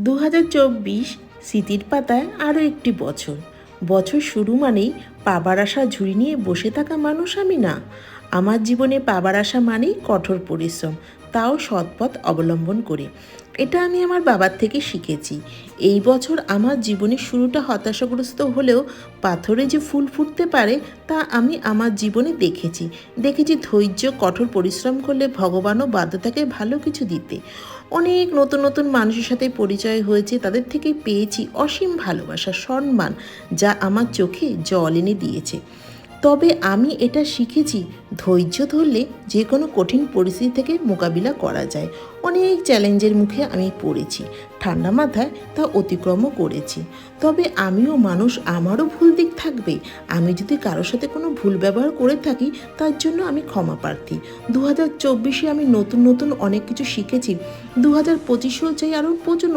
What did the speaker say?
2024 স্মৃতির পাতায় আরও একটি বছর। বছর শুরু মানেই পাবার আশা ঝুড়ি নিয়ে বসে থাকা মানুষ আমি না। আমার জীবনে পাবার আশা মানেই কঠোর পরিশ্রম, তাও সৎপথ অবলম্বন করে। এটা আমি আমার বাবার থেকে শিখেছি। এই বছর আমার জীবনের শুরুটা হতাশাগ্রস্ত হলেও পাথরে যে ফুল ফুটতে পারে তা আমি আমার জীবনে দেখেছি। ধৈর্য, কঠোর পরিশ্রম করলে ভগবানও বাধ্য থাকে ভালো কিছু দিতে। অনেক নতুন নতুন মানুষের সাথে পরিচয় হয়েছে, তাদের থেকে পেয়েছি অসীম ভালোবাসা, সম্মান, যা আমার চোখে জল এনে দিয়েছে। তবে আমি এটা শিখেছি, ধৈর্য ধরলে যে কোনো কঠিন পরিস্থিতি থেকে মোকাবিলা করা যায়। অনেক চ্যালেঞ্জের মুখে আমি পড়েছি, ঠান্ডা মাথায় তা অতিক্রমও করেছি। তবে আমিও মানুষ, আমারও ভুল দিক থাকবে। আমি যদি কারোর সাথে কোনো ভুল ব্যবহার করে থাকি, তার জন্য আমি ক্ষমা প্রার্থী। 2024 আমি নতুন নতুন অনেক কিছু শিখেছি। 2025-এও চাই আরও প্রচুর